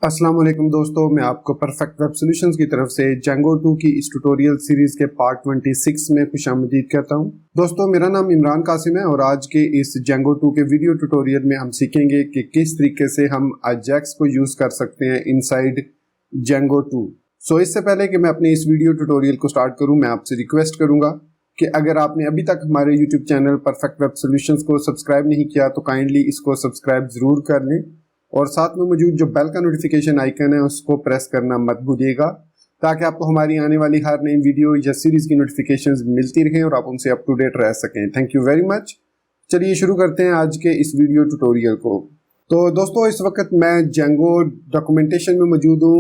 अस्सलाम वालेकुम दोस्तों, मैं आपको परफेक्ट वेब सॉल्यूशंस की तरफ से Django 2 की इस ट्यूटोरियल सीरीज के पार्ट 26 में खुशामदीद कहता हूं। दोस्तों, मेरा नाम इमरान कासिम है और आज के इस Django 2 के वीडियो ट्यूटोरियल में हम सीखेंगे कि किस तरीके से हम अजैक्स को यूज कर सकते हैं इनसाइड Django 2। सो इससे पहले कि मैं अपने इस वीडियो ट्यूटोरियल को स्टार्ट करूँ, मैं आपसे रिक्वेस्ट करूंगा कि अगर आपने अभी तक हमारे YouTube channel perfect web solutions को सब्सक्राइब नहीं किया तो काइंडली इसको सब्सक्राइब जरूर कर लें और साथ में मौजूद जो बेल का नोटिफिकेशन आइकन है उसको प्रेस करना मत भूलिएगा, ताकि आपको हमारी आने वाली हर नई वीडियो या सीरीज की नोटिफिकेशंस मिलती रहें और आप उनसे अप टू डेट रह सकें। Thank you very much. चलिए शुरू करते हैं आज के इस वीडियो ट्यूटोरियल को। तो दोस्तों, इस वक्त मैं Django डॉक्यूमेंटेशन में मौजूद हूँ,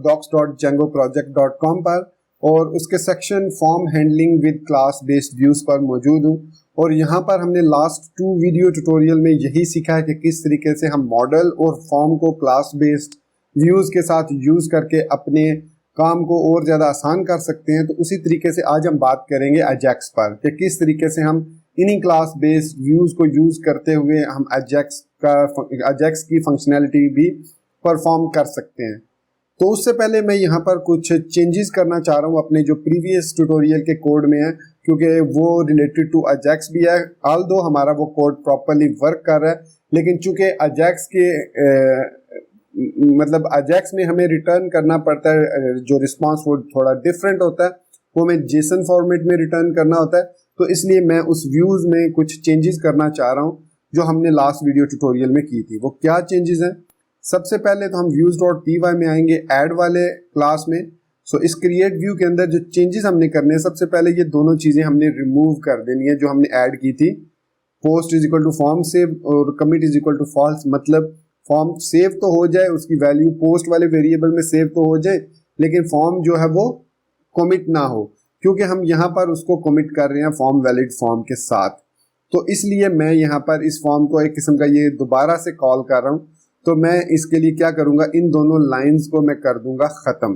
docs.djangoproject.com पर, और उसके section form handling with class based views पर मौजूद हूँ। और यहाँ पर हमने लास्ट 2 वीडियो ट्यूटोरियल में यही सीखा है कि किस तरीके से हम मॉडल और फॉर्म को क्लास बेस्ड व्यूज के साथ यूज करके अपने काम को और ज़्यादा आसान कर सकते हैं। तो उसी तरीके से आज हम बात करेंगे अजैक्स पर कि किस तरीके से हम इन्हीं क्लास बेस्ड व्यूज को यूज करते हुए हम अजैक्स की फंक्शनैलिटी भी परफॉर्म कर सकते हैं। तो उससे पहले मैं यहाँ पर कुछ चेंजेस करना चाह रहा हूँ अपने जो प्रीवियस ट्यूटोरियल के कोड में है, क्योंकि वो रिलेटेड टू अजैक्स भी है। ऑल्दो हमारा वो कोड प्रॉपर्ली वर्क कर रहा है, लेकिन चूंकि अजैक्स के अजैक्स में हमें रिटर्न करना पड़ता है, जो रिस्पांस वो थोड़ा डिफरेंट होता है, वो हमें जेसन फॉर्मेट में रिटर्न करना होता है। तो इसलिए मैं उस व्यूज में कुछ चेंजेस करना चाह रहा हूँ जो हमने लास्ट वीडियो ट्यूटोरियल में की थी। वो क्या चेंजेस हैं? सबसे पहले तो हम views.py में आएंगे ऐड वाले क्लास में। सो इस क्रिएट व्यू के अंदर जो चेंजेस हमने करने हैं, सबसे पहले ये दोनों चीजें हमने रिमूव कर देनी है जो हमने ऐड की थी। Post is equal to form save और commit is equal to false, मतलब फॉर्म सेव तो हो जाए, उसकी वैल्यू पोस्ट वाले वेरिएबल में सेव तो हो जाए, लेकिन फॉर्म जो है वो कमिट ना हो, क्योंकि हम यहाँ पर उसको कमिट कर रहे हैं फॉर्म वैलिड फॉर्म के साथ। तो इसलिए मैं यहाँ पर इस फॉर्म को एक किस्म का ये दोबारा से कॉल कर रहा हूँ। तो मैं इसके लिए क्या करूंगा, इन दोनों लाइंस को मैं कर दूंगा खत्म।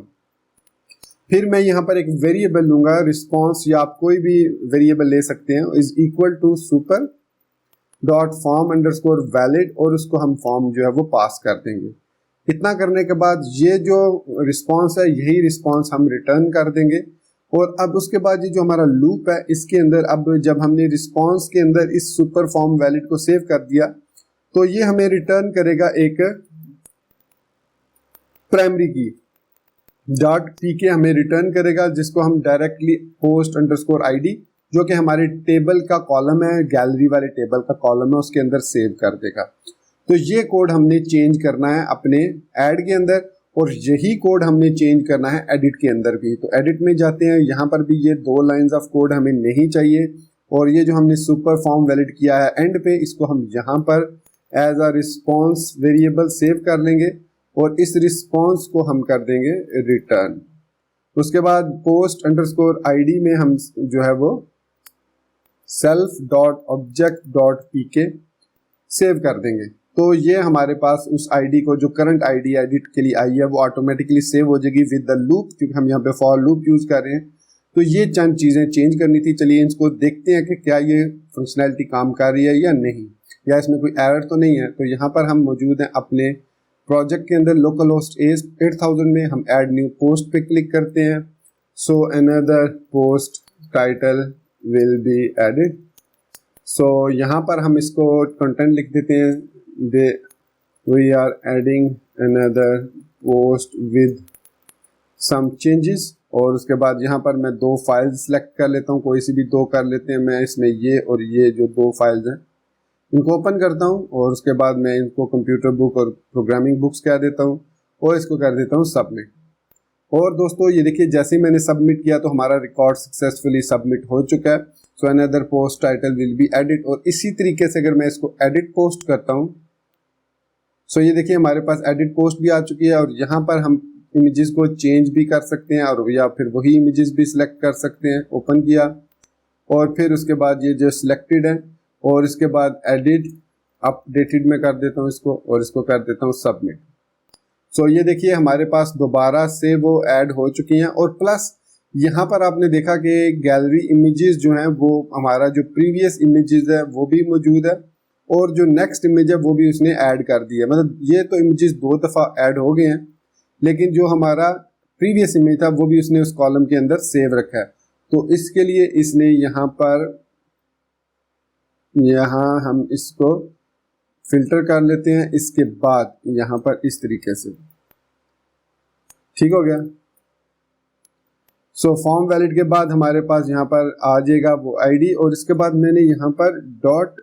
फिर मैं यहाँ पर एक वेरिएबल लूंगा रिस्पांस, या आप कोई भी वेरिएबल ले सकते हैं, is equal to super dot form underscore valid, और उसको हम फॉर्म जो है वो पास कर देंगे। इतना करने के बाद ये जो रिस्पांस है यही रिस्पांस हम रिटर्न कर देंगे। और अब उसके बाद ये जो हमारा लूप है इसके अंदर, अब जब हमने रिस्पांस के अंदर इस सुपर फॉर्म वैलिड को सेव कर दिया तो ये हमें रिटर्न करेगा एक प्राइमरी की डॉट पीके हमें रिटर्न करेगा, जिसको हम डायरेक्टली पोस्ट अंडरस्कोर आईडी, जो कि हमारे टेबल का कॉलम है, गैलरी वाले टेबल का कॉलम है, उसके अंदर सेव कर देगा। तो ये कोड हमने चेंज करना है अपने ऐड के अंदर, और यही कोड हमने चेंज करना है एडिट के अंदर भी। तो एडिट में जाते हैं, यहाँ पर भी ये 2 लाइंस ऑफ कोड हमें नहीं चाहिए, और ये जो हमने सुपर फॉर्म वैलिड किया है एंड पे, इसको हम यहाँ पर as a response variable save कर लेंगे और इस रिस्पॉन्स को हम कर देंगे रिटर्न। उसके बाद पोस्ट अंडरस्कोर आईडी में हम जो है वो self dot object dot PK save कर देंगे। तो ये हमारे पास उस आईडी को, जो करंट आईडी एडिट के लिए आई है, वो ऑटोमेटिकली सेव हो जाएगी विद द लूप, क्योंकि हम यहाँ पे फॉर लूप यूज कर रहे हैं। तो ये चंद चीजें चेंज करनी थी। चलिए इसको देखते हैं कि क्या ये फंक्शनैलिटी काम कर रही है या नहीं, या इसमें कोई एरर तो नहीं है। तो यहाँ पर हम मौजूद हैं अपने प्रोजेक्ट के अंदर, लोकल होस्ट 8000 में हम ऐड न्यू पोस्ट पे क्लिक करते हैं। So another post title will be added. So यहाँ पर हम इसको कंटेंट लिख देते हैं, they we are adding another post with some changes. और उसके बाद यहाँ पर मैं 2 फाइल्स सेलेक्ट कर लेता हूँ, कोई सी भी 2 कर लेते हैं। मैं इसमें ये और ये जो 2 फाइल्स हैं इनको ओपन करता हूँ, और उसके बाद मैं इनको कंप्यूटर बुक और प्रोग्रामिंग बुक्स कह देता हूँ, और इसको कर देता हूँ सबमिट। और दोस्तों ये देखिए, जैसे ही मैंने सबमिट किया तो हमारा रिकॉर्ड सक्सेसफुली सबमिट हो चुका है। सो another post title will B edit. और इसी तरीके से अगर मैं इसको एडिट पोस्ट करता हूँ, सो ये देखिए हमारे पास एडिट पोस्ट भी आ चुकी है, और यहाँ पर हम इमेजेस को चेंज भी कर सकते हैं, और या फिर वही इमेजेस भी सिलेक्ट कर सकते हैं। ओपन किया, और फिर उसके बाद ये जो सिलेक्टेड है, और इसके बाद एडिट अपडेटेड में कर देता हूँ इसको, और इसको कर देता हूँ सबमिट। सो ये देखिए हमारे पास दोबारा से वो ऐड हो चुकी हैं। और प्लस यहाँ पर आपने देखा कि गैलरी इमेजेस जो हैं वो हमारा जो प्रीवियस इमेजेस है वो भी मौजूद है, और जो नेक्स्ट इमेज है वो भी उसने ऐड कर दी है। मतलब ये तो इमेजेस 2 दफ़ा ऐड हो गए हैं, लेकिन जो हमारा प्रीवियस इमेज था वो भी उसने उस कॉलम के अंदर सेव रखा है। तो इसके लिए इसने यहाँ पर हम इसको फिल्टर कर लेते हैं, इसके बाद यहाँ पर इस तरीके से ठीक हो गया। सो फॉर्म वैलिड के बाद हमारे पास यहाँ पर आ जाएगा वो आईडी, और इसके बाद मैंने यहाँ पर dot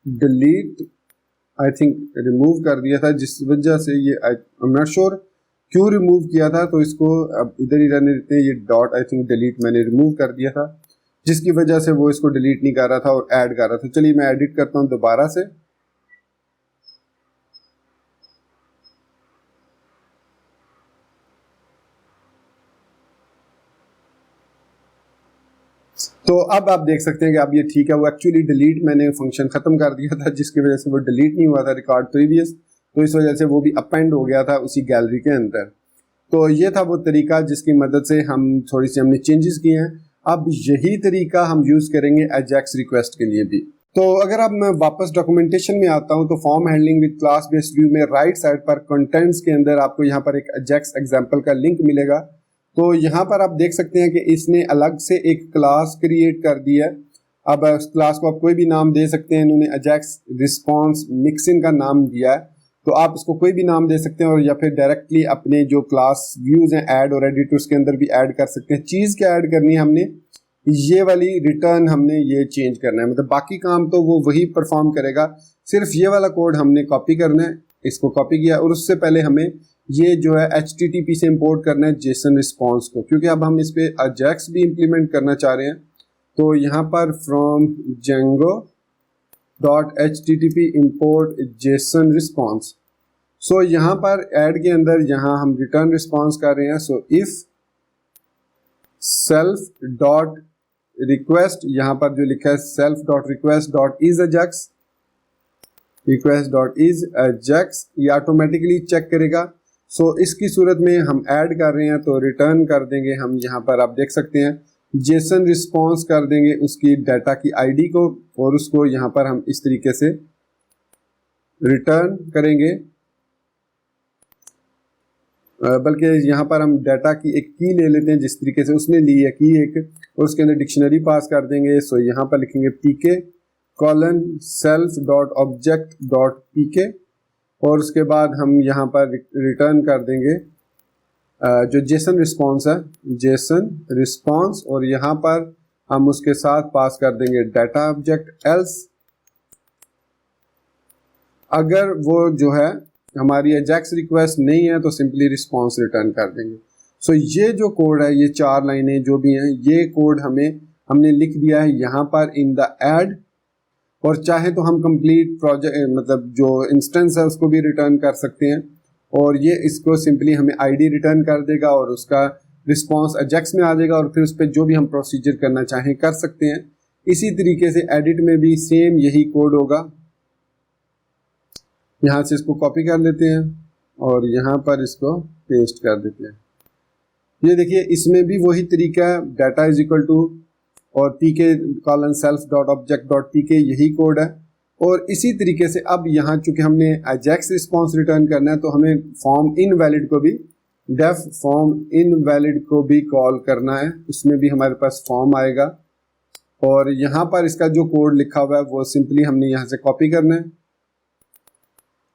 delete I think remove कर दिया था, जिस वजह से ये आई एम नॉट श्योर क्यों रिमूव किया था, तो इसको अब इधर ही रहने देते हैं। ये डॉट आई थिंक डिलीट मैंने रिमूव कर दिया था, जिसकी वजह से वो इसको डिलीट नहीं कर रहा था और ऐड कर रहा था। चलिए मैं एडिट करता हूँ दोबारा से। तो अब आप देख सकते हैं कि अब ये ठीक है। वो एक्चुअली डिलीट मैंने फंक्शन खत्म कर दिया था, जिसकी वजह से वो डिलीट नहीं हुआ था रिकॉर्ड प्रीवियस, तो इस वजह से वो भी अपेंड हो गया था उसी गैलरी के अंदर। तो ये था वो तरीका जिसकी मदद से हम थोड़ी सी हमने चेंजेस किए हैं। अब यही तरीका हम यूज करेंगे अजैक्स रिक्वेस्ट के लिए भी। तो अगर अब मैं वापस डॉक्यूमेंटेशन में आता हूं, तो form handling with class based view में राइट साइड पर कंटेंट्स के अंदर आपको यहाँ पर एक अजैक्स एग्जांपल का लिंक मिलेगा। तो यहाँ पर आप देख सकते हैं कि इसने अलग से एक क्लास क्रिएट कर दिया है। अब उस क्लास को आप कोई भी नाम दे सकते हैं, इन्होंने अजैक्स रिस्पॉन्स मिक्सिंग का नाम दिया है, तो आप इसको कोई भी नाम दे सकते हैं, और या फिर डायरेक्टली अपने जो क्लास व्यूज हैं ऐड और एडिट उसके अंदर भी ऐड कर सकते हैं। चीज़ क्या ऐड करनी है हमने, ये वाली रिटर्न हमने ये चेंज करना है, मतलब बाकी काम तो वो वही परफॉर्म करेगा, सिर्फ ये वाला कोड हमने कॉपी करना है। इसको कॉपी किया, और उससे पहले हमें ये जो है HTTP से इंपोर्ट करना है जेसन रिस्पॉन्स को, क्योंकि अब हम इस पे अजैक्स भी इंप्लीमेंट करना चाह रहे हैं। तो यहाँ पर from Django dot HTTP import JSON response. So यहाँ पर ऐड के अंदर यहाँ हम रिटर्न रिस्पॉन्स कर रहे हैं। So if self dot request, यहाँ पर जो लिखा है self dot request dot is Ajax, request dot is Ajax, ये ऑटोमेटिकली चेक करेगा। सो इसकी सूरत में हम ऐड कर रहे हैं, तो रिटर्न कर देंगे हम, यहाँ पर आप देख सकते हैं जेसन रिस्पॉन्स कर देंगे उसकी डाटा की आईडी को, और उसको यहाँ पर हम इस तरीके से रिटर्न करेंगे। बल्कि यहाँ पर हम डाटा की एक की ले लेते हैं, जिस तरीके से उसने ली है की एक, और उसके अंदर डिक्शनरी पास कर देंगे। सो यहाँ पर लिखेंगे PK colon self dot object dot PK, और उसके बाद हम यहाँ पर रिटर्न कर देंगे जो जेसन रिस्पॉन्स है, जेसन रिस्पॉन्स, और यहाँ पर हम उसके साथ पास कर देंगे डाटा ऑब्जेक्ट। एल्स अगर वो जो है हमारी अजैक्स रिक्वेस्ट नहीं है, तो सिंपली रिस्पॉन्स रिटर्न कर देंगे। सो ये जो कोड है, ये 4 लाइनें जो भी हैं, ये कोड हमने लिख दिया है यहाँ पर इन द ऐड, और चाहे तो हम कंप्लीट प्रोजेक्ट मतलब जो इंस्टेंस है उसको भी रिटर्न कर सकते हैं, और ये इसको सिंपली हमें आईडी रिटर्न कर देगा और उसका रिस्पांस अजैक्स में आ जाएगा, और फिर उस पर जो भी हम प्रोसीजर करना चाहें कर सकते हैं। इसी तरीके से एडिट में भी सेम यही कोड होगा। यहाँ से इसको कॉपी कर लेते हैं और यहाँ पर इसको पेस्ट कर देते हैं। ये देखिए इसमें भी वही तरीका है, डाटा इज इक्वल टू और PK colon self dot object dot PK, यही कोड है। और इसी तरीके से अब यहाँ चूंकि हमने अजैक्स रिस्पॉन्स रिटर्न करना है, तो हमें फॉर्म इनवैलिड को भी डेफ फॉर्म इनवैलिड को भी कॉल करना है। उसमें भी हमारे पास फॉर्म आएगा, और यहाँ पर इसका जो कोड लिखा हुआ है वो सिंपली हमने यहाँ से कॉपी करना है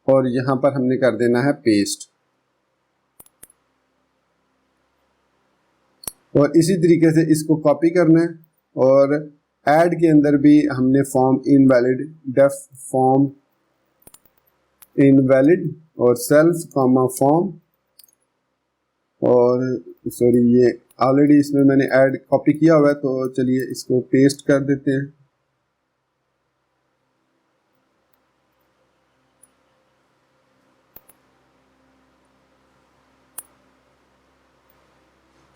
और यहाँ पर हमने कर देना है पेस्ट। और इसी तरीके से इसको कॉपी करना है, और ऐड के अंदर भी हमने form invalid def form invalid और सेल्फ कॉमा फॉर्म, और सॉरी ये ऑलरेडी इसमें मैंने ऐड कॉपी किया हुआ है, तो चलिए इसको पेस्ट कर देते हैं।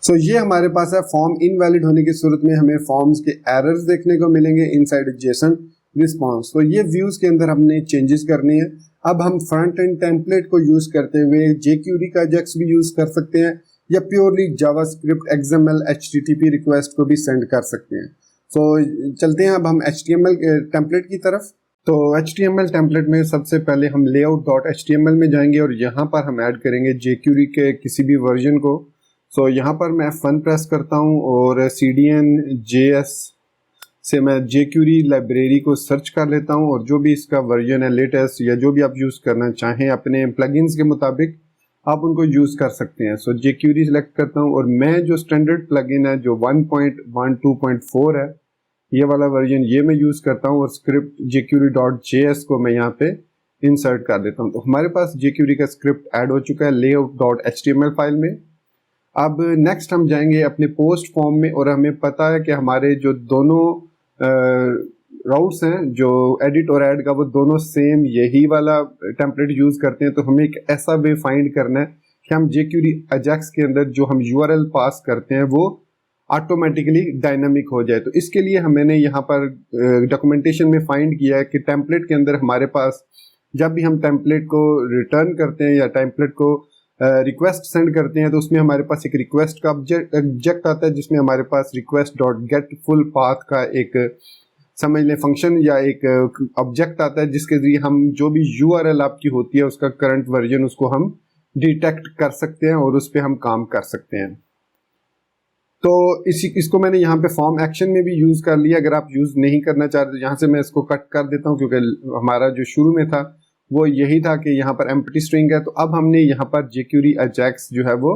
सो ये हमारे पास है। फॉर्म इनवैलिड होने की सूरत में हमें फॉर्म्स के एरर्स देखने को मिलेंगे इनसाइड जेसन रिस्पांस। तो ये व्यूज के अंदर हमने चेंजेस करनी है। अब हम फ्रंट एंड टेम्पलेट को यूज करते हुए jQuery का अजैक्स भी यूज कर सकते हैं, या purely JavaScript XML HTTP request को भी सेंड कर सकते हैं। सो चलते हैं अब हम HTML टेम्पलेट की तरफ। तो HTML टेम्पलेट में सबसे पहले हम layout.html में जाएंगे और यहाँ पर हम ऐड करेंगे jQuery के किसी भी वर्जन को। सो यहाँ पर मैं F1 प्रेस करता हूँ और CDN.js से मैं jQuery लाइब्रेरी को सर्च कर लेता हूँ और जो भी इसका वर्जन है लेटेस्ट या जो भी आप यूज़ करना चाहें अपने प्लगइन्स के मुताबिक आप उनको यूज़ कर सकते हैं। सो jQuery सेलेक्ट करता हूँ और मैं जो स्टैंडर्ड प्लगइन है जो 1.12.4 है ये वाला वर्जन ये मैं यूज़ करता हूँ और स्क्रिप्ट jQuery.js को मैं यहाँ पे इंसर्ट कर देता हूँ। तो हमारे पास jQuery का स्क्रिप्ट ऐड हो चुका है layout.html फाइल में। अब नेक्स्ट हम जाएंगे अपने पोस्ट फॉर्म में और हमें पता है कि हमारे जो दोनों राउट्स हैं जो एडिट और ऐड का वो दोनों सेम यही वाला टेम्पलेट यूज़ करते हैं। तो हमें एक ऐसा वे फाइंड करना है कि हम jQuery अजैक्स के अंदर जो हम URL पास करते हैं वो ऑटोमेटिकली डायनामिक हो जाए। तो इसके लिए मैंने यहाँ पर डॉक्यूमेंटेशन में फाइंड किया है कि टेम्पलेट के अंदर हमारे पास जब भी हम टेम्पलेट को रिटर्न करते हैं या टेम्पलेट को रिक्वेस्ट सेंड करते हैं तो उसमें हमारे पास एक रिक्वेस्ट का ऑब्जेक्ट आता है जिसमें हमारे पास request.getFullPath का एक समझ लें फंक्शन या एक ऑब्जेक्ट आता है जिसके जरिए हम जो भी URL आपकी होती है उसका करंट वर्जन उसको हम डिटेक्ट कर सकते हैं और उस पर हम काम कर सकते हैं। तो इसको मैंने यहाँ पे फॉर्म एक्शन में भी यूज़ कर लिया। अगर आप यूज़ नहीं करना चाहते तो यहाँ से मैं इसको कट कर देता हूँ क्योंकि हमारा जो शुरू में था वो यही था कि यहाँ पर एम्प्टी स्ट्रिंग है। तो अब हमने यहाँ पर jQuery अजैक्स जो है वो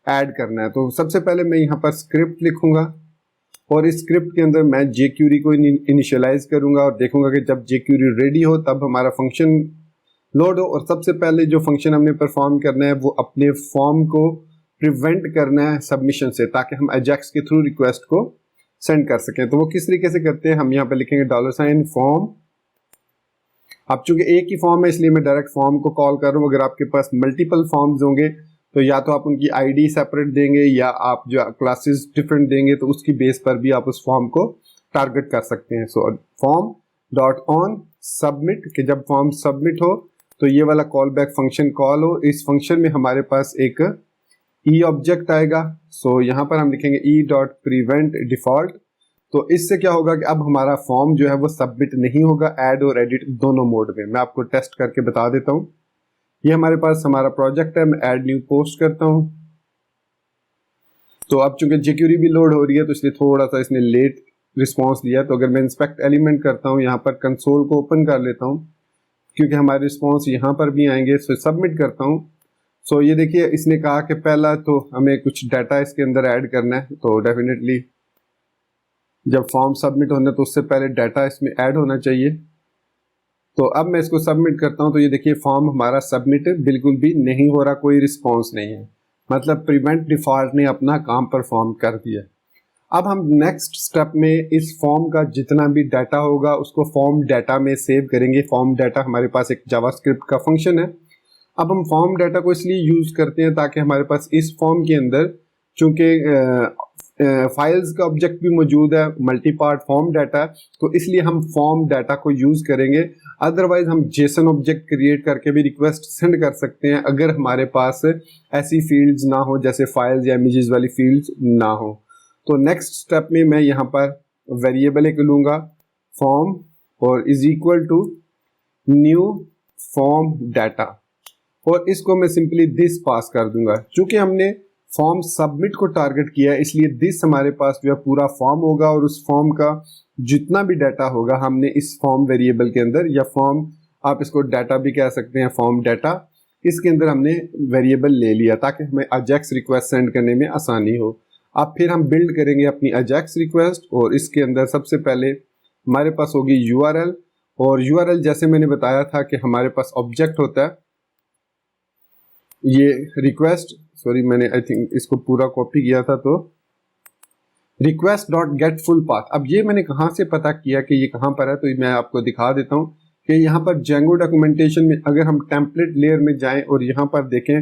ऐड करना है। तो सबसे पहले मैं यहाँ पर स्क्रिप्ट लिखूंगा और इस स्क्रिप्ट के अंदर मैं jQuery को इनिशियलाइज करूंगा और देखूंगा कि जब jQuery रेडी हो तब हमारा फंक्शन लोड हो। और सबसे पहले जो फंक्शन हमने परफॉर्म करना है वो अपने फॉर्म को प्रिवेंट करना है सबमिशन से ताकि हम अजैक्स के थ्रू रिक्वेस्ट को सेंड कर सकें। तो वो किस तरीके से करते हैं हम यहाँ पे लिखेंगे $फॉर्म। अब चूंकि एक ही फॉर्म है इसलिए मैं डायरेक्ट फॉर्म को कॉल कर रहा हूँ। अगर आपके पास मल्टीपल फॉर्म्स होंगे तो या तो आप उनकी आईडी सेपरेट देंगे या आप जो क्लासेस डिफरेंट देंगे तो उसकी बेस पर भी आप उस फॉर्म को टारगेट कर सकते हैं। So form dot on submit कि जब फॉर्म सबमिट हो तो ये वाला कॉल बैक फंक्शन कॉल हो। इस फंक्शन में हमारे पास एक ई ऑब्जेक्ट आएगा। सो यहाँ पर हम लिखेंगे ई डॉट प्रिवेंट डिफॉल्ट। तो इससे क्या होगा कि अब हमारा फॉर्म जो है वो सबमिट नहीं होगा ऐड और एडिट दोनों मोड में। मैं आपको टेस्ट करके बता देता हूँ। ये हमारे पास हमारा प्रोजेक्ट है। मैं ऐड न्यू पोस्ट करता हूँ। तो अब चूंकि jQuery भी लोड हो रही है तो इसलिए थोड़ा सा इसने लेट रिस्पॉन्स दिया। तो अगर मैं इंस्पेक्ट एलिमेंट करता हूँ यहाँ पर कंसोल को ओपन कर लेता हूँ क्योंकि हमारे रिस्पॉन्स यहाँ पर भी आएंगे। सो सबमिट करता हूँ। सो ये देखिए इसने कहा कि पहला तो हमें कुछ डाटा इसके अंदर ऐड करना है। तो डेफिनेटली जब फॉर्म सबमिट होना है तो उससे पहले डाटा इसमें ऐड होना चाहिए। तो अब मैं इसको सबमिट करता हूं तो ये देखिए फॉर्म हमारा सबमिट बिल्कुल भी नहीं हो रहा, कोई रिस्पॉन्स नहीं है। मतलब प्रिवेंट डिफॉल्ट ने अपना काम परफॉर्म कर दिया। अब हम नेक्स्ट स्टेप में इस फॉर्म का जितना भी डाटा होगा उसको फॉर्म डाटा में सेव करेंगे। फॉर्म डाटा हमारे पास एक जावास्क्रिप्ट का फंक्शन है। अब हम फॉर्म डाटा को इसलिए यूज करते हैं ताकि हमारे पास इस फॉर्म के अंदर चूंकि फाइल्स का ऑब्जेक्ट भी मौजूद है, मल्टी पार्ट फॉर्म डाटा, तो इसलिए हम फॉर्म डाटा को यूज करेंगे। अदरवाइज हम जेसन ऑब्जेक्ट क्रिएट करके भी रिक्वेस्ट सेंड कर सकते हैं अगर हमारे पास ऐसी फील्ड्स ना हो जैसे फाइल्स या इमेजेस वाली फील्ड्स ना हो। तो नेक्स्ट स्टेप में मैं यहाँ पर वेरिएबल एक लूंगा फॉर्म और is equal to new form data और इसको मैं सिंपली दिस पास कर दूंगा। चूंकि हमने फॉर्म सबमिट को टारगेट किया है इसलिए दिस हमारे पास जो है पूरा फॉर्म होगा और उस फॉर्म का जितना भी डाटा होगा हमने इस फॉर्म वेरिएबल के अंदर, या फॉर्म आप इसको डाटा भी कह सकते हैं, फॉर्म डाटा, इसके अंदर हमने वेरिएबल ले लिया ताकि हमें अजैक्स रिक्वेस्ट सेंड करने में आसानी हो। अब फिर हम बिल्ड करेंगे अपनी अजैक्स रिक्वेस्ट और इसके अंदर सबसे पहले हमारे पास होगी URL और URL जैसे मैंने बताया था कि हमारे पास ऑब्जेक्ट होता है ये रिक्वेस्ट, सॉरी मैंने आई थिंक इसको पूरा कॉपी किया था, तो request dot get full path. अब ये मैंने कहाँ से पता किया कि ये कहाँ पर है, तो मैं आपको दिखा देता हूँ कि यहाँ पर जेंगो डॉक्यूमेंटेशन में अगर हम टेम्पलेट लेयर में जाएं और यहाँ पर देखें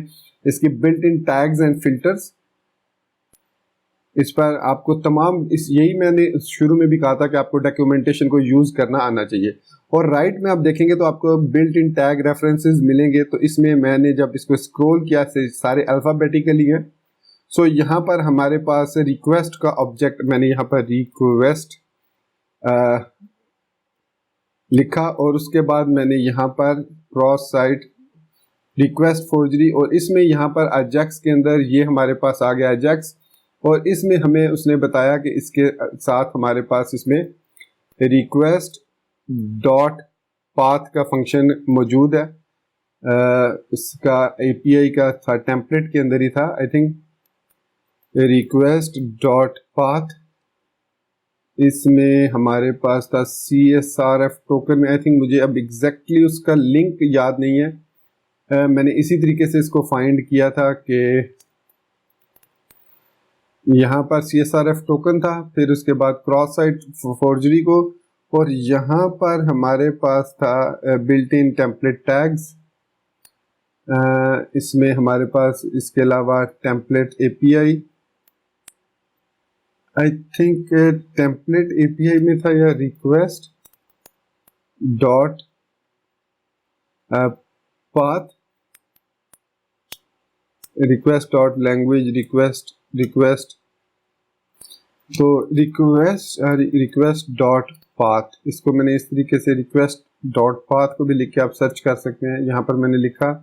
इसकी built in tags and filters, इस पर आपको तमाम यही मैंने शुरू में भी कहा था कि आपको डॉक्यूमेंटेशन को यूज करना आना चाहिए। और राइट में आप देखेंगे तो आपको बिल्ट इन टैग रेफरेंसेस मिलेंगे। तो इसमें मैंने जब इसको स्क्रॉल किया सारे अल्फाबेटिकली हैं। सो यहाँ पर हमारे पास रिक्वेस्ट का ऑब्जेक्ट, मैंने यहाँ पर रिक्वेस्ट लिखा और उसके बाद मैंने यहाँ पर क्रॉस साइट रिक्वेस्ट फोर्जरी, और इसमें यहाँ पर अजैक्स के अंदर ये हमारे पास आ गया अजैक्स, और इसमें हमें उसने बताया कि इसके साथ हमारे पास इसमें रिक्वेस्ट डॉट पाथ का फंक्शन मौजूद है। इसका एपीआई का था, टेम्पलेट के अंदर ही था I think, request dot path. इसमें हमारे पास था CSRF टोकन में, आई थिंक मुझे अब एग्जैक्टली उसका लिंक याद नहीं है। मैंने इसी तरीके से इसको फाइंड किया था कि यहाँ पर CSRF टोकन था, फिर उसके बाद क्रॉस साइट फोर्जरी को, और यहाँ पर हमारे पास था बिल्ट इन टेम्पलेट टैग्स। इसमें हमारे पास इसके अलावा template API, I think template API में था या request dot path, request dot language request, तो रिक्वेस्ट डॉट पाथ, इसको मैंने इस तरीके से रिक्वेस्ट डॉट पाथ को भी लिख के आप सर्च कर सकते हैं। यहाँ पर मैंने लिखा,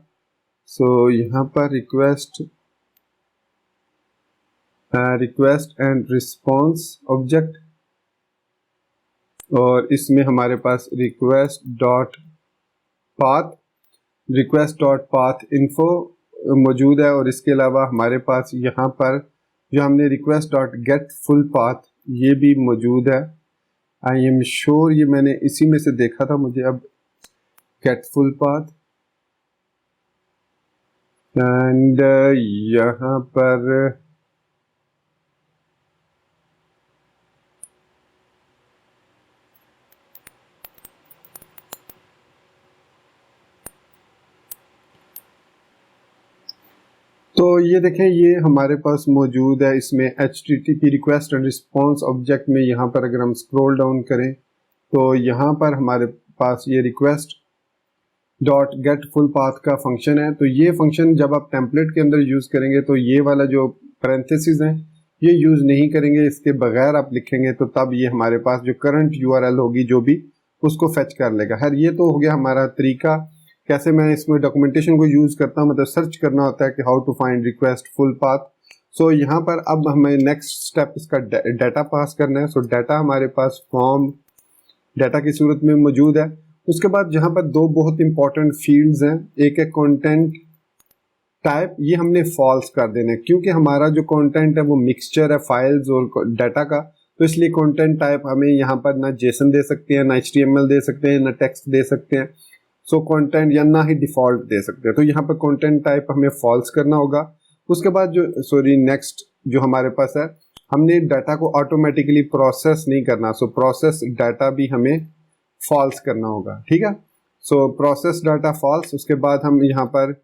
सो यहाँ पर रिक्वेस्ट एंड रिस्पॉन्स ऑब्जेक्ट, और इसमें हमारे पास रिक्वेस्ट डॉट पाथ इन्फो मौजूद है, और इसके अलावा हमारे पास यहाँ पर जो हमने request dot get full path ये भी मौजूद है। आई एम श्योर ये मैंने इसी में से देखा था मुझे। अब गेट फुल पाथ एंड यहाँ पर तो ये देखें, ये हमारे पास मौजूद है। इसमें HTTP request and response object में यहाँ पर अगर हम स्क्रॉल डाउन करें तो यहाँ पर हमारे पास ये request dot get full path का फंक्शन है। तो ये फंक्शन जब आप टेम्पलेट के अंदर यूज़ करेंगे तो ये वाला जो पैरेंथेसिस हैं ये यूज़ नहीं करेंगे, इसके बगैर आप लिखेंगे तो तब ये हमारे पास जो करंट URL होगी जो भी उसको फेच कर लेगा। खैर ये तो हो गया हमारा तरीका कैसे मैं इसमें डॉक्यूमेंटेशन को यूज़ करता हूँ, मतलब सर्च करना होता है कि how to find request full path. So यहाँ पर अब हमें नेक्स्ट स्टेप इसका डाटा पास करना है। सो डाटा हमारे पास फॉर्म डाटा की सूरत में मौजूद है। उसके बाद यहाँ पर दो बहुत इंपॉर्टेंट फील्ड्स हैं, एक है कंटेंट टाइप, ये हमने फॉल्स कर देना है क्योंकि हमारा जो कंटेंट है वो मिक्सचर है फाइल्स और डाटा का, तो इसलिए कंटेंट टाइप हमें यहाँ पर ना जेसन दे सकते हैं, ना HTML दे सकते हैं, ना टेक्स्ट दे सकते हैं। सो कंटेंट या ना ही डिफॉल्ट दे सकते हैं, तो यहाँ पर कंटेंट टाइप हमें फॉल्स करना होगा। उसके बाद जो नेक्स्ट जो हमारे पास है, हमने डाटा को ऑटोमेटिकली प्रोसेस नहीं करना, सो प्रोसेस डाटा भी हमें फॉल्स करना होगा, ठीक है। So process data false. उसके बाद हम यहाँ पर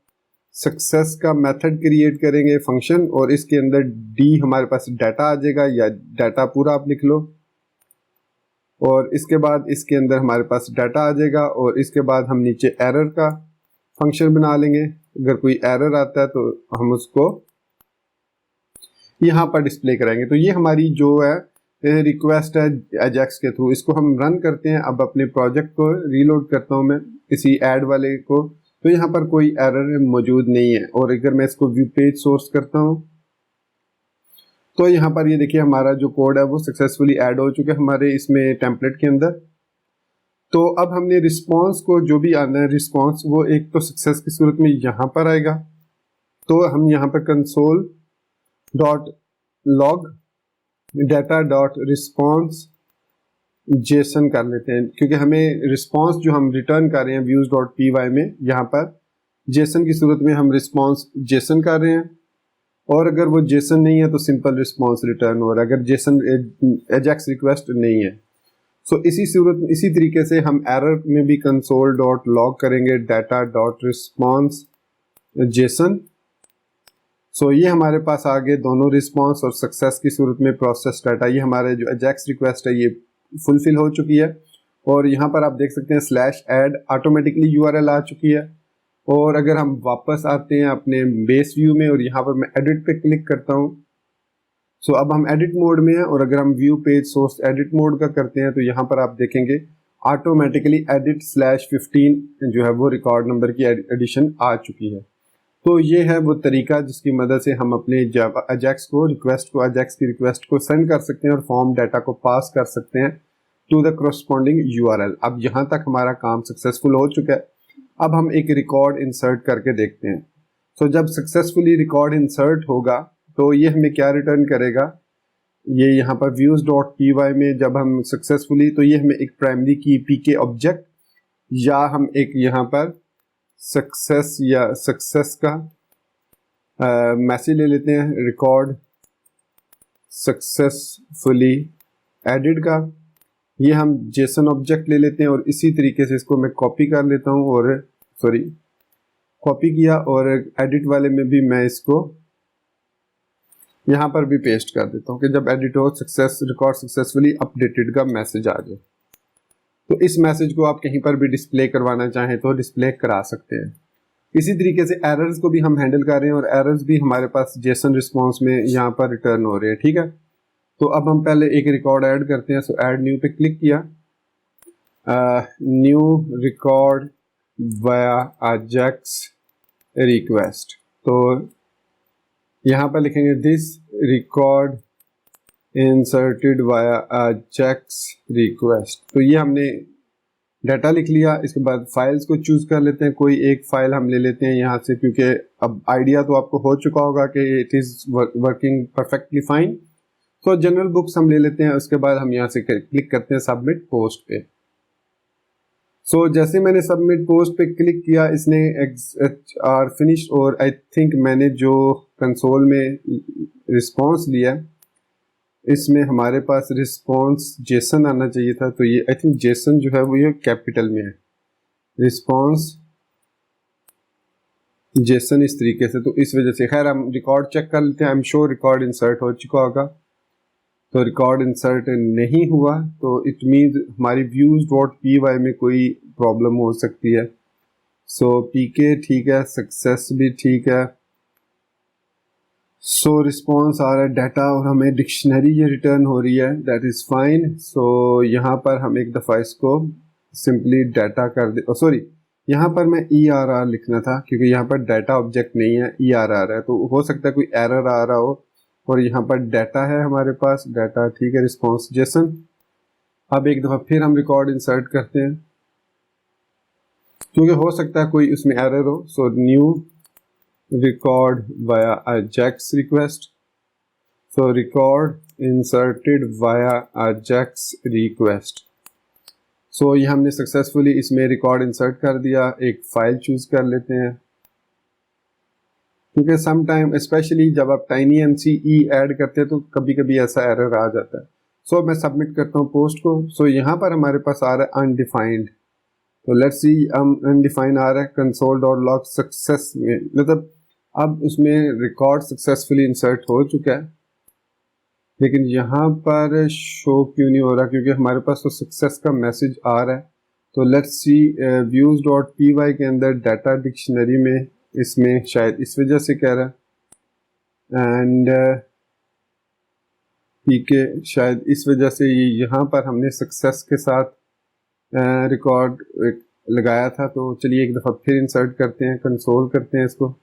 सक्सेस का मेथड क्रिएट करेंगे फंक्शन, और इसके अंदर डी हमारे पास डाटा आ जाएगा, या डाटा पूरा आप लिख लो, और इसके बाद इसके अंदर हमारे पास डाटा आ जाएगा, और इसके बाद हम नीचे एरर का फंक्शन बना लेंगे। अगर कोई एरर आता है तो हम उसको यहाँ पर डिस्प्ले कराएंगे। तो ये हमारी जो है रिक्वेस्ट है अजैक्स के थ्रू, इसको हम रन करते हैं। अब अपने प्रोजेक्ट को रीलोड करता हूँ मैं इसी ऐड वाले को, तो यहाँ पर कोई एरर मौजूद नहीं है। और अगर मैं इसको व्यू पेज सोर्स करता हूँ तो यहाँ पर ये देखिए हमारा जो कोड है वो सक्सेसफुली ऐड हो चुका है हमारे इसमें टेम्पलेट के अंदर। तो अब हमने रिस्पॉन्स को जो भी आना है रिस्पॉन्स, वो एक तो सक्सेस की सूरत में यहाँ पर आएगा, तो हम यहाँ पर console dot log data dot response Jason कर लेते हैं, क्योंकि हमें रिस्पॉन्स जो हम रिटर्न कर रहे हैं व्यूज डॉट py में, यहाँ पर जेसन की सूरत में हम रिस्पॉन्स जेसन कर रहे हैं, और अगर वो जेसन नहीं है तो सिंपल रिस्पॉन्स रिटर्न हो रहा है अगर जेसन एजैक्स रिक्वेस्ट नहीं है। सो इसी तरीके से हम एरर में भी कंसोल डॉट लॉग करेंगे डाटा डॉट रिस्पॉन्स जेसन। सो ये हमारे पास आगे दोनों रिस्पॉन्स और सक्सेस की सूरत में प्रोसेस डाटा, ये हमारे जो एजैक्स रिक्वेस्ट है ये फुलफिल हो चुकी है। और यहाँ पर आप देख सकते हैं स्लैश ऐड ऑटोमेटिकली URL आ चुकी है। और अगर हम वापस आते हैं अपने बेस व्यू में और यहाँ पर मैं एडिट पे क्लिक करता हूँ, सो अब हम एडिट मोड में हैं। और अगर हम view page source edit mode का करते हैं तो यहाँ पर आप देखेंगे ऑटोमेटिकली एडिट /15 जो है वो रिकॉर्ड नंबर की एडिशन आ चुकी है। तो ये है वो तरीका जिसकी मदद से हम अपने अजैक्स की रिक्वेस्ट को सेंड कर सकते हैं और फॉर्म डाटा को पास कर सकते हैं टू द करस्पॉन्डिंग URL। अब यहाँ तक हमारा काम सक्सेसफुल हो चुका है। अब हम एक रिकॉर्ड इंसर्ट करके देखते हैं। तो जब सक्सेसफुली रिकॉर्ड इंसर्ट होगा तो ये हमें क्या रिटर्न करेगा, ये यहाँ पर views.py में जब हम सक्सेसफुली, तो ये हमें एक प्राइमरी की pk ऑब्जेक्ट या हम एक यहाँ पर सक्सेस का मैसेज ले लेते हैं, रिकॉर्ड सक्सेसफुली एडिड का, ये हम जेसन ऑब्जेक्ट ले लेते हैं और इसी तरीके से इसको मैं कॉपी कर लेता हूँ और कॉपी किया और एडिट वाले में भी मैं इसको यहाँ पर भी पेस्ट कर देता हूँ कि जब एडिट हो रिकॉर्ड सक्सेसफुली अपडेटेड का मैसेज आ जाए। तो इस मैसेज को आप कहीं पर भी डिस्प्ले करवाना चाहें तो डिस्प्ले करा सकते हैं। इसी तरीके से एरर्स को भी हम हैंडल कर रहे हैं और एरर्स भी हमारे पास जेसन रिस्पॉन्स में यहाँ पर रिटर्न हो रहे हैं। ठीक है, तो अब हम पहले एक रिकॉर्ड ऐड करते हैं। सो ऐड न्यू पे क्लिक किया, new record via Ajax request, तो यहाँ पर लिखेंगे this record inserted via Ajax request. तो ये हमने डाटा लिख लिया। इसके बाद फाइल्स को चूज कर लेते हैं, कोई एक फाइल हम ले लेते हैं यहाँ से, क्योंकि अब आइडिया तो आपको हो चुका होगा कि it is working perfectly fine. तो जनरल बुक्स हम ले लेते हैं। उसके बाद हम यहाँ से क्लिक करते हैं सबमिट पोस्ट पे। सो जैसे मैंने सबमिट पोस्ट पे क्लिक किया, इसने आर फिनिश, और आई थिंक मैंने जो कंसोल में रिस्पॉन्स लिया इसमें हमारे पास रिस्पॉन्स जेसन आना चाहिए था। तो ये आई थिंक जेसन जो है वो ये कैपिटल में है, रिस्पॉन्स जेसन इस तरीके से। तो इस वजह से खैर हम रिकॉर्ड चेक कर लेते हैं। I am sure record insert हो चुका होगा। तो रिकॉर्ड इंसर्ट नहीं हुआ तो इट मीन्स हमारी views.py में कोई प्रॉब्लम हो सकती है। सो pk ठीक है, सक्सेस भी ठीक है। सो रिस्पॉन्स आ रहा है डाटा और हमें डिक्शनरी ये रिटर्न हो रही है, दैट इज़ फाइन। सो यहाँ पर हम एक दफ़ा इसको सिंपली डाटा कर दे, सॉरी यहाँ पर मैं ERR लिखना था क्योंकि यहाँ पर डाटा ऑब्जेक्ट नहीं है, ERR है। तो हो सकता है कोई एरर आ रहा हो और यहाँ पर डाटा है हमारे पास, डाटा ठीक है, रिस्पॉन्स जेसन। अब एक दफ़ा फिर हम रिकॉर्ड इंसर्ट करते हैं क्योंकि हो सकता है कोई उसमें एरर हो। So new record via ajax request, so record inserted via ajax request। so ये हमने सक्सेसफुली इसमें रिकॉर्ड इंसर्ट कर दिया। एक फाइल चूज कर लेते हैं क्योंकि सम टाइम स्पेशली जब आप TinyMCE ऐड करते हैं तो कभी कभी ऐसा एरर आ जाता है। सो मैं सबमिट करता हूँ पोस्ट को। सो यहाँ पर हमारे पास आ रहा है अनडिफाइंड। तो लेट्स सी, अनडिफाइंड आ रहा है console.log सक्सेस में, मतलब अब उसमें रिकॉर्ड सक्सेसफुली इंसर्ट हो चुका है, लेकिन यहाँ पर शो क्यों नहीं हो रहा, क्योंकि हमारे पास तो सक्सेस का मैसेज आ रहा है। तो लेट्स सी, views.py के अंदर डाटा डिक्शनरी में इसमें शायद इस वजह से कह रहा है, एंड pk शायद इस वजह से यहाँ पर हमने सक्सेस के साथ रिकॉर्ड लगाया था। तो चलिए एक दफ़ा फिर इंसर्ट करते हैं, कंसोल करते हैं इसको।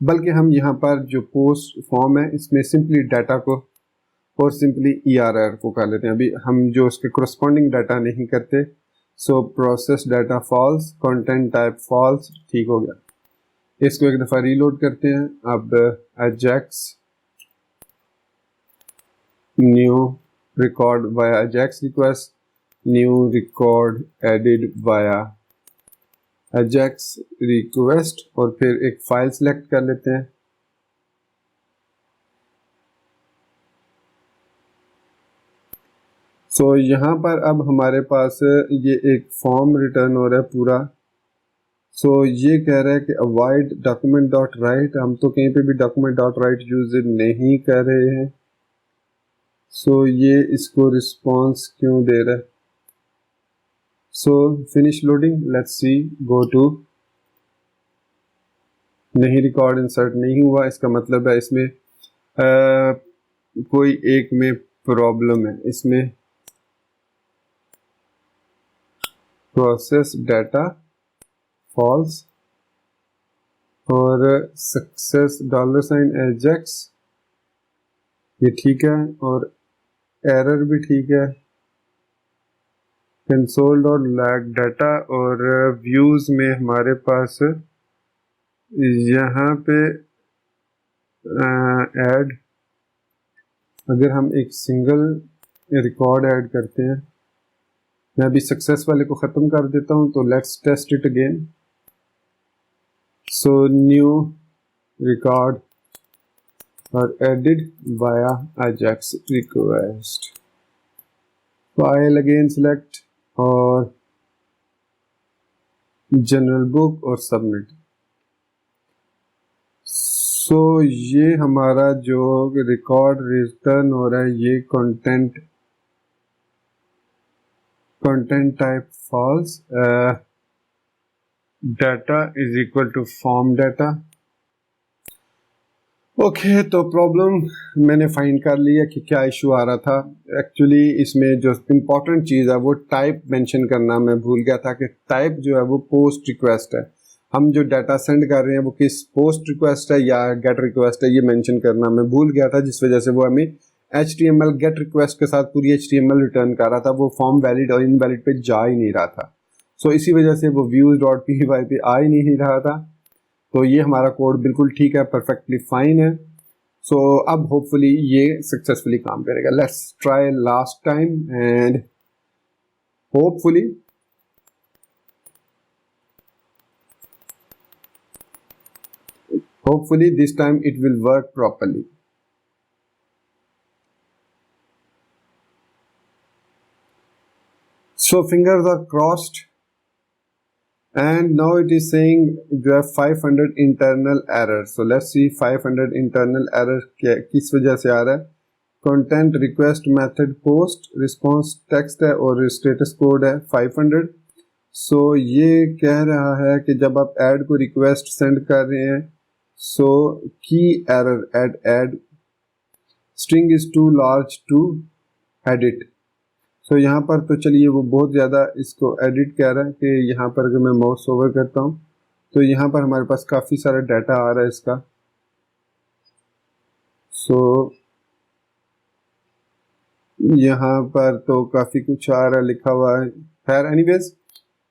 बल्कि हम यहाँ पर जो पोस्ट फॉर्म है इसमें सिंपली डाटा को और सिंपली ERR को कर लेते हैं। अभी हम जो उसके करस्पॉन्डिंग डाटा नहीं करते। So process data false, content type false, ठीक हो गया। इसको एक दफ़ा रीलोड करते हैं। अब Ajax new record via Ajax request, new record added via Ajax request, और फिर एक फाइल सेलेक्ट कर लेते हैं। सो यहाँ पर अब हमारे पास ये एक फॉर्म रिटर्न हो रहा है पूरा। सो ये कह रहा है कि अवॉइड डॉक्यूमेंट डॉट राइट, हम तो कहीं पे भी डॉक्यूमेंट डॉट राइट यूज नहीं कर रहे हैं। सो ये इसको रिस्पॉन्स क्यों दे रहा है। So finish loading, let's see, go to, नहीं रिकॉर्ड इंसर्ट नहीं हुआ, इसका मतलब है इसमें कोई एक में प्रॉब्लम है। इसमें प्रोसेस डाटा फॉल्स, और सक्सेस $एजेक्स ये ठीक है, और एरर भी ठीक है, कंसोल और लैग डाटा, और व्यूज में हमारे पास यहाँ पे ऐड, अगर हम एक सिंगल रिकॉर्ड ऐड करते हैं, मैं अभी सक्सेस वाले को ख़त्म कर देता हूँ, तो let's test it again. So new record और added via Ajax request, file again select और जनरल बुक और सबमिट। सो ये हमारा जो रिकॉर्ड रिटर्न हो रहा है ये content type false, data is equal to form data. Okay, तो प्रॉब्लम मैंने फाइंड कर लिया कि क्या इशू आ रहा था। एक्चुअली इसमें जो इम्पोर्टेंट चीज़ है वो टाइप मेंशन करना मैं भूल गया था कि टाइप जो है वो पोस्ट रिक्वेस्ट है। हम जो डाटा सेंड कर रहे हैं वो किस पोस्ट रिक्वेस्ट है या गेट रिक्वेस्ट है, ये मेंशन करना मैं भूल गया था, जिस वजह से वो हमें HTML गेट रिक्वेस्ट के साथ पूरी HTML रिटर्न कर रहा था, वो फॉर्म वैलिड और इनवैलिड पे जा ही नहीं रहा था। सो इसी वजह से वो views.py पे आ ही नहीं रहा था। तो ये हमारा कोड बिल्कुल ठीक है, परफेक्टली फाइन है। सो अब होपफुली ये सक्सेसफुली काम करेगा। Let's try last time and hopefully this time it will work properly. So fingers are crossed and now it is saying you have 500 internal errors. So let's see 500 internal error किस वजह से आ रहा है। Content request method post response text है और status code है 500। सो ये कह रहा है कि जब आप ऐड को रिक्वेस्ट सेंड कर रहे हैं, so key error add string is too large to edit. So यहाँ पर तो चलिए वो बहुत ज़्यादा इसको एडिट कह रहा है कि यहाँ पर अगर मैं माउस ओवर करता हूँ तो यहाँ पर हमारे पास काफ़ी सारा डाटा आ रहा है इसका। सो यहाँ पर तो काफ़ी कुछ आ रहा है, लिखा हुआ है। खैर एनीवेज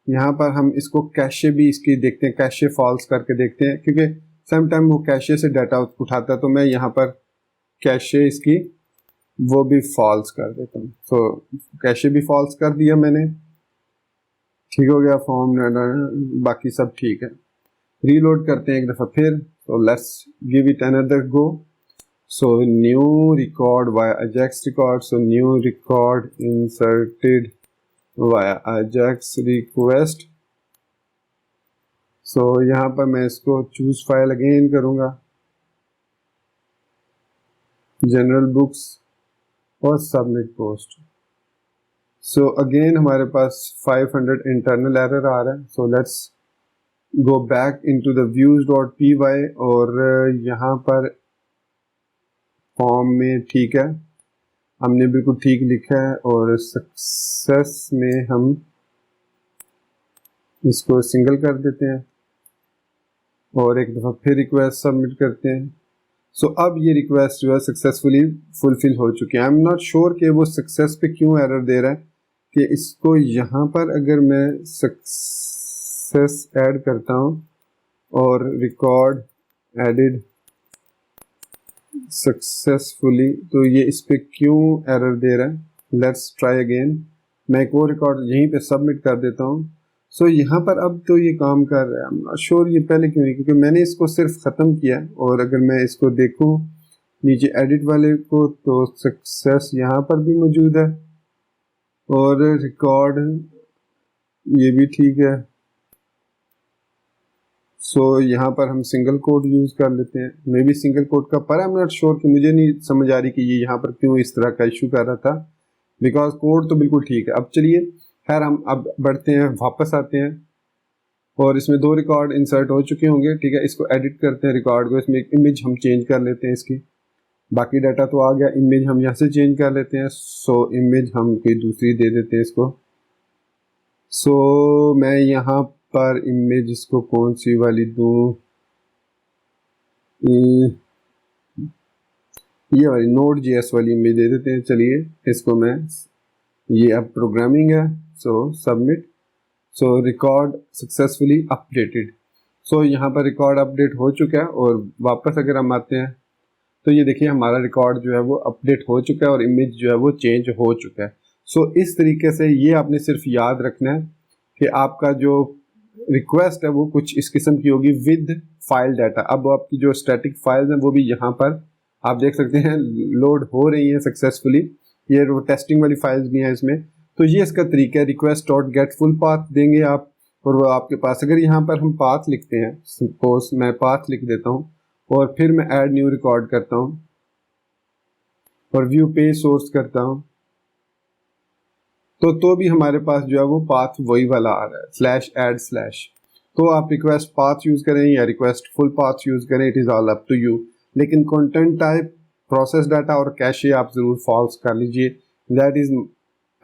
यहाँ पर हम इसको कैशे भी इसकी देखते हैं, कैशे फॉल्स करके देखते हैं, क्योंकि सम टाइम वो कैशे से डाटा उठाता है। तो मैं यहाँ पर कैशे इसकी वो भी फॉल्स कर देता हूँ। तो कैशे भी फॉल्स कर दिया मैंने, ठीक हो गया। फॉर्म बाकी सब ठीक है। रीलोड करते हैं एक दफ़ा फिर। तो let's give it another go. So new record via Ajax record. So new record inserted via Ajax request. So यहाँ पर मैं इसको चूज फाइल अगेन करूँगा, जनरल बुक्स और सबमिट पोस्ट। सो अगेन हमारे पास 500 इंटरनल एरर आ रहा है। So let's go back into the views.py और यहाँ पर फॉर्म में ठीक है, हमने बिल्कुल ठीक लिखा है, और सक्सेस में हम इसको सिंगल कर देते हैं और एक दफ़ा फिर रिक्वेस्ट सबमिट करते हैं। सो अब ये रिक्वेस्ट जो है सक्सेसफुली फुलफिल हो चुकी है। आई एम नॉट श्योर कि वो सक्सेस पे क्यों एरर दे रहा है, कि इसको यहाँ पर अगर मैं सक्सेस ऐड करता हूँ और रिकॉर्ड एडिड सक्सेसफुली, तो ये इस पे क्यों एरर दे रहा है। Let's try again. मैं एक और रिकॉर्ड यहीं पे सबमिट कर देता हूँ। सो यहाँ पर अब तो ये काम कर रहा है। आई एम नॉट श्योर ये पहले क्यों नहीं, क्योंकि मैंने इसको सिर्फ ख़त्म किया। और अगर मैं इसको देखूँ नीचे एडिट वाले को, तो सक्सेस यहाँ पर भी मौजूद है और रिकॉर्ड ये भी ठीक है। सो यहाँ पर हम सिंगल कोड यूज़ कर लेते हैं, मे बी सिंगल कोड का, पर आई एम नॉट श्योर कि मुझे नहीं समझ आ रही कि ये यहाँ पर क्यों इस तरह का इशू कर रहा था, बिकॉज कोड तो बिल्कुल ठीक है। अब चलिए खैर हम अब बढ़ते हैं, वापस आते हैं और इसमें 2 रिकॉर्ड इंसर्ट हो चुके होंगे। ठीक है, इसको एडिट करते हैं रिकॉर्ड को, इसमें एक इमेज हम चेंज कर लेते हैं इसकी। बाकी डाटा तो आ गया, इमेज हम यहाँ से चेंज कर लेते हैं। सो इमेज हम कोई दूसरी दे देते हैं इसको। सो मैं यहाँ पर इमेज इसको कौन सी वाली दूँ, ये वाली Node.js वाली इमेज दे देते हैं। चलिए इसको मैं, ये अब प्रोग्रामिंग है, so submit. So record successfully updated. So यहाँ पर रिकॉर्ड अपडेट हो चुका है और वापस अगर हम आते हैं तो ये देखिए हमारा रिकॉर्ड जो है वो अपडेट हो चुका है और इमेज जो है वो चेंज हो चुका है। सो इस तरीके से ये आपने सिर्फ याद रखना है कि आपका जो रिक्वेस्ट है वो कुछ इस किस्म की होगी विद फाइल डाटा। अब आपकी जो स्टैटिक फाइल्स हैं वो भी यहाँ पर आप देख सकते हैं लोड हो रही है सक्सेसफुली। ये टेस्टिंग वाली फाइल्स भी हैं इसमें। तो ये इसका तरीका है, request dot get full path देंगे आप और वो आपके पास, अगर यहाँ पर हम पाथ लिखते हैं, सपोज मैं पाथ लिख देता हूँ और फिर मैं ऐड न्यू रिकॉर्ड करता हूँ और व्यू पेज सोर्स करता हूँ, तो भी हमारे पास जो है वो पाथ वही वाला आ रहा है, स्लैश ऐड स्लैश। तो आप रिक्वेस्ट पाथ यूज़ करें या रिक्वेस्ट फुल पाथ यूज़ करें, it is all up to you. लेकिन कंटेंट टाइप, प्रोसेस डाटा और कैशे आप ज़रूर फॉल्स कर लीजिए। That is,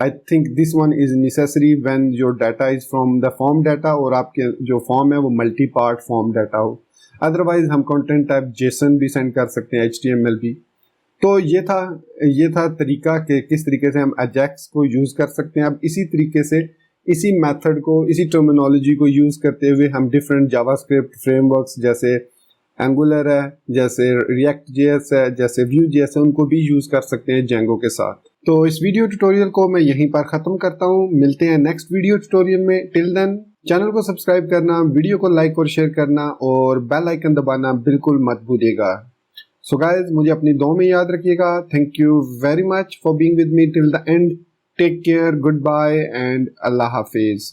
I think this one is necessary when your data is from the form data और आपके जो फॉर्म है वो मल्टी पार्ट फॉर्म डाटा हो। अदरवाइज हम कंटेंट टाइप जेसन भी सेंड कर सकते हैं, HTML भी। तो ये था तरीका कि किस तरीके से हम अजैक्स को यूज़ कर सकते हैं। अब इसी तरीके से, इसी मेथड को, इसी टर्मिनोलॉजी को यूज़ करते हुए हम डिफरेंट जावास्क्रिप्ट फ्रेमवर्क्स जैसे एंगुलर है, जैसे रिएक्ट जेएस है, जैसे व्यू जेएस है, उनको भी यूज़ कर सकते हैं जेंगो के साथ। तो इस वीडियो ट्यूटोरियल को मैं यहीं पर ख़त्म करता हूँ। मिलते हैं नेक्स्ट वीडियो ट्यूटोरियल में। टिल देन चैनल को सब्सक्राइब करना, वीडियो को लाइक और शेयर करना और बेल आइकन दबाना बिल्कुल मत भूलिएगा। सो गाइज, मुझे अपनी दुआ में याद रखिएगा। Thank you very much for being with me till the end. Take care, goodbye and अल्लाह हाफिज।